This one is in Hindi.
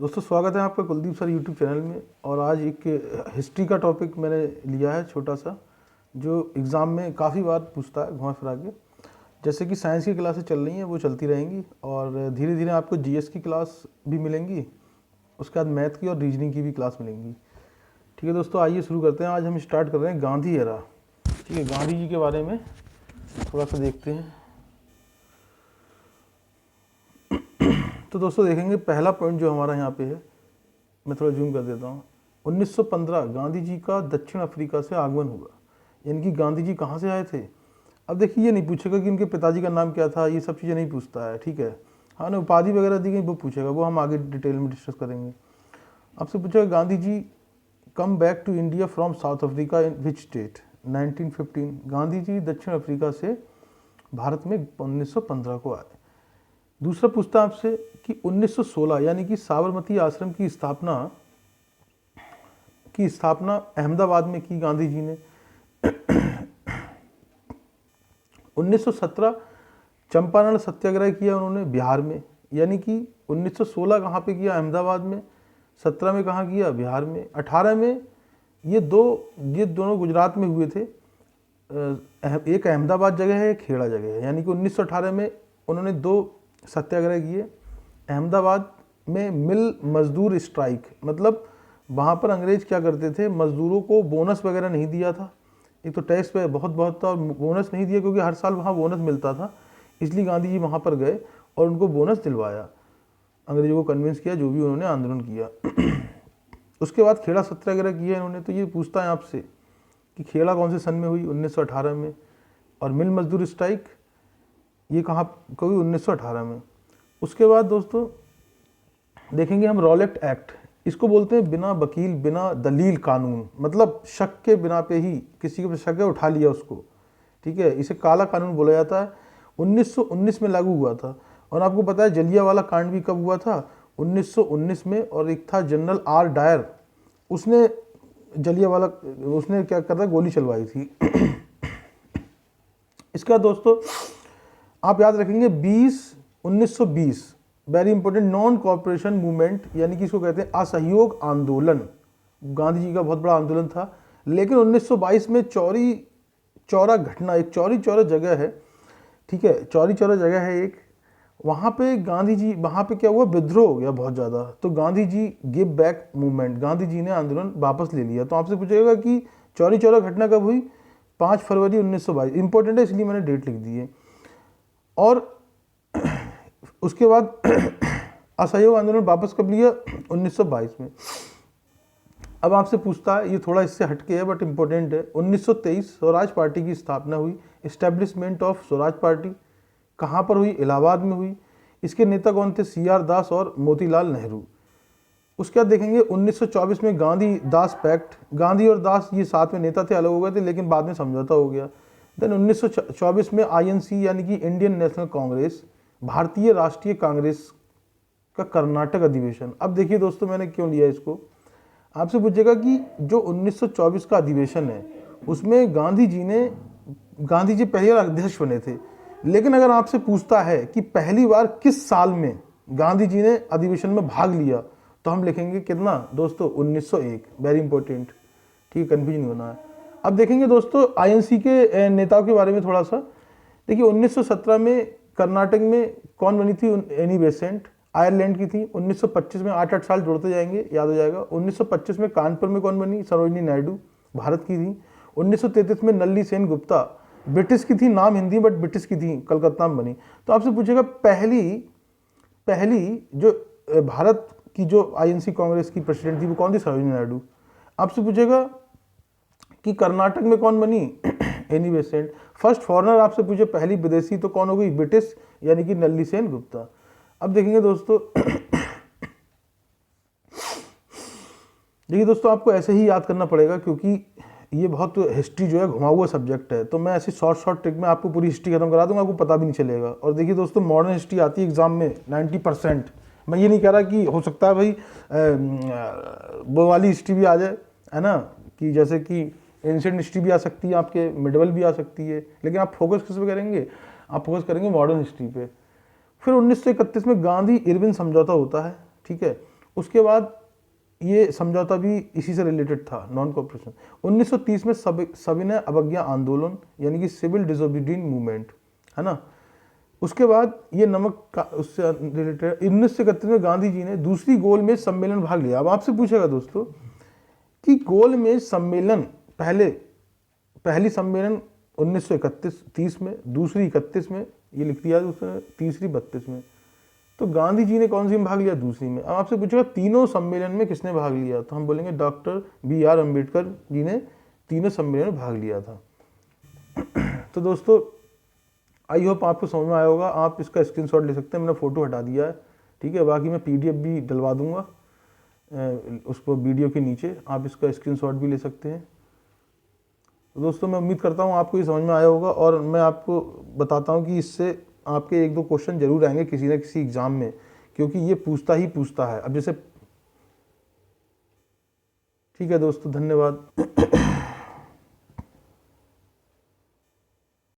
दोस्तों स्वागत है आपका कुलदीप सर यूट्यूब चैनल में। और आज एक हिस्ट्री का टॉपिक मैंने लिया है छोटा सा, जो एग्ज़ाम में काफ़ी बार पूछता है घुमा फिरा के। जैसे कि साइंस की क्लासेस चल रही हैं वो चलती रहेंगी और धीरे धीरे आपको जीएस की क्लास भी मिलेंगी, उसके बाद मैथ की और रीजनिंग की भी क्लास मिलेंगी। ठीक है दोस्तों, आइए शुरू करते हैं। आज हम स्टार्ट कर रहे हैं गांधी एरा। ठीक है, गांधी जी के बारे में थोड़ा सा देखते हैं। तो दोस्तों देखेंगे पहला पॉइंट जो हमारा यहाँ पे है, मैं थोड़ा जूम कर देता हूँ। 1915 गांधी जी का दक्षिण अफ्रीका से आगमन हुआ। यानी कि गांधी जी कहाँ से आए थे। अब देखिए, ये नहीं पूछेगा कि उनके पिताजी का नाम क्या था, ये सब चीज़ें नहीं पूछता है। ठीक है, हाँ ना, उपाधि वगैरह दी गई वो पूछेगा, वो हम आगे डिटेल में डिस्कस करेंगे। आपसे पूछेगा Gandhi ji come back to India from South Africa in which state 1915। Gandhi ji दक्षिण अफ्रीका से भारत में 1915 को आए। दूसरा पूछता है आपसे कि 1916 यानी कि साबरमती आश्रम की स्थापना अहमदाबाद में की गांधी जी ने। 1917 चंपारण सत्याग्रह किया उन्होंने बिहार में। यानी कि 1916 कहाँ पे किया, अहमदाबाद में। 17 में कहाँ किया, बिहार में। 18 में ये दोनों गुजरात में हुए थे। एक अहमदाबाद जगह है, एक खेड़ा जगह है। यानी कि 1918 में उन्होंने 2 सत्याग्रह किए। अहमदाबाद में मिल मजदूर स्ट्राइक, मतलब वहाँ पर अंग्रेज क्या करते थे, मजदूरों को बोनस वगैरह नहीं दिया था। एक तो टैक्स पे बहुत था और बोनस नहीं दिया, क्योंकि हर साल वहाँ बोनस मिलता था। इसलिए गांधी जी वहाँ पर गए और उनको बोनस दिलवाया, अंग्रेजों को कन्विंस किया, जो भी उन्होंने आंदोलन किया। उसके बाद खेड़ा सत्याग्रह किया इन्होंने। तो ये पूछता है आपसे कि खेड़ा कौन से सन में हुई, 1918 में। और मिल मजदूर स्ट्राइक ये कहाँ को हुई, 1918 में। उसके बाद दोस्तों देखेंगे हम रॉलेट एक्ट। इसको बोलते हैं बिना वकील बिना दलील कानून, मतलब शक के बिना पे ही किसी के शक है उठा लिया उसको। ठीक है, इसे काला कानून बोला जाता है। 1919 में लागू हुआ था। और आपको पता है जलियांवाला कांड भी कब हुआ था, 1919 में। और एक था जनरल आर डायर, उसने उसने क्या करता, गोली चलवाई थी। इसका दोस्तों आप याद रखेंगे 1920 very important, non corporation movement, यानी कि इसको कहते हैं असहयोग आंदोलन। गांधी जी का बहुत बड़ा आंदोलन था। लेकिन 1922 में चौरी चौरा घटना, एक चौरी चौरा जगह है, ठीक है, चौरी चौरा जगह है एक, वहाँ पे गांधी जी, वहाँ पे क्या हुआ, विद्रोह हो गया बहुत ज़्यादा। तो Gandhi ji give back movement, Gandhi ji ने आंदोलन वापस ले लिया। तो आपसे पूछेगा कि चौरी चौरा घटना कब हुई, 5 फरवरी 1922। इंपॉर्टेंट है इसलिए मैंने डेट लिख दी है। और उसके बाद असहयोग आंदोलन वापस कब लिया, 1922 में। अब आपसे पूछता है, ये थोड़ा इससे हटके है बट इंपॉर्टेंट है, 1923 स्वराज पार्टी की स्थापना हुई। एस्टेब्लिशमेंट ऑफ स्वराज पार्टी कहाँ पर हुई, इलाहाबाद में हुई। इसके नेता कौन थे, सीआर दास और मोतीलाल नेहरू। उसके बाद देखेंगे 1924 में गांधी दास पैक्ट। गांधी और दास ये साथ में नेता थे, अलग हो गए थे, लेकिन बाद में समझौता हो गया। देन 1924 में आईएनसी यानी कि इंडियन नेशनल कांग्रेस, भारतीय राष्ट्रीय कांग्रेस का कर्नाटक अधिवेशन। अब देखिए दोस्तों, मैंने क्यों लिया इसको, आपसे पूछेगा कि जो 1924 का अधिवेशन है उसमें गांधी जी पहली बार अध्यक्ष बने थे। लेकिन अगर आपसे पूछता है कि पहली बार किस साल में गांधी जी ने अधिवेशन में भाग लिया, तो हम लिखेंगे कितना दोस्तों, 1901। वेरी इंपॉर्टेंट, ठीक है, कन्फ्यूजन होना है। अब देखेंगे दोस्तों आईएनसी के नेताओं के बारे में थोड़ा सा। देखिए 1917 में कर्नाटक में कौन बनी थी, एनी बेसेंट, आयरलैंड की थी। 1925 में 8-8 साल जोड़ते जाएंगे, याद हो जाएगा। 1925 में कानपुर में कौन बनी, सरोजिनी नायडू, भारत की थी। 1933 में नल्ली सेन गुप्ता, ब्रिटिश की थी, नाम हिंदी बट ब्रिटिश की थी, कलकत्ता में बनी। तो आपसे पूछेगा पहली जो भारत की जो आईएनसी कांग्रेस की प्रेसिडेंट थी वो कौन थी, सरोजिनी नायडू। आपसे पूछेगा कि कर्नाटक में कौन बनी, एनी बेसेंट। फर्स्ट फॉरेनर आपसे पूछे पहली विदेशी, तो कौन हो गई, ब्रिटिश, यानी कि नल्ली सेन गुप्ता। अब देखेंगे दोस्तों, देखिए दोस्तों आपको ऐसे ही याद करना पड़ेगा, क्योंकि ये बहुत हिस्ट्री जो है घुमा हुआ सब्जेक्ट है। तो मैं ऐसे शॉर्ट ट्रिक में आपको पूरी हिस्ट्री खत्म करा दूंगा, आपको पता भी नहीं चलेगा। और देखिए दोस्तों, मॉडर्न हिस्ट्री आती है एग्जाम में 90%। मैं ये नहीं कह रहा कि हो सकता है भाई वो वाली हिस्ट्री भी आ जाए, है ना, कि जैसे कि एंशिएंट हिस्ट्री भी आ सकती है, आपके मिडवल भी आ सकती है। लेकिन आप फोकस किस पे करेंगे, आप फोकस करेंगे मॉडर्न हिस्ट्री पे। फिर 1931 में गांधी इरविन समझौता होता है, ठीक है। उसके बाद ये समझौता भी इसी से रिलेटेड था, नॉन कॉपरेशन। 1930 में सविनय अवज्ञा आंदोलन यानी कि सिविल डिसोबीडियंट मूवमेंट, है ना। उसके बाद ये नमक का उससे रिलेटेड 1931 में गांधी जी ने दूसरी गोलमेज सम्मेलन में भाग लिया। अब आपसे पूछेगा दोस्तों कि गोलमेज सम्मेलन पहली सम्मेलन 1931-30 में, दूसरी 31 में, ये लिख दिया उसने, तीसरी 32 में। तो गांधी जी ने कौन सी में भाग लिया? दूसरी में। अब आपसे पूछेगा तीनों सम्मेलन में किसने भाग लिया, तो हम बोलेंगे डॉक्टर BR अम्बेडकर जी ने तीनों सम्मेलन में भाग लिया था। तो दोस्तों आई होप आपको समझ में आया होगा। आप इसका स्क्रीनशॉट ले सकते हैं, मैंने फ़ोटो हटा दिया है, ठीक है। बाकी मैं PDF भी डलवा दूंगा उसको वीडियो के नीचे, आप इसका स्क्रीनशॉट भी ले सकते हैं। तो दोस्तों मैं उम्मीद करता हूँ आपको ये समझ में आया होगा, और मैं आपको बताता हूँ कि इससे आपके 1-2 क्वेश्चन जरूर आएंगे किसी न किसी एग्जाम में, क्योंकि ये पूछता ही पूछता है। अब जैसे, ठीक है दोस्तों, धन्यवाद।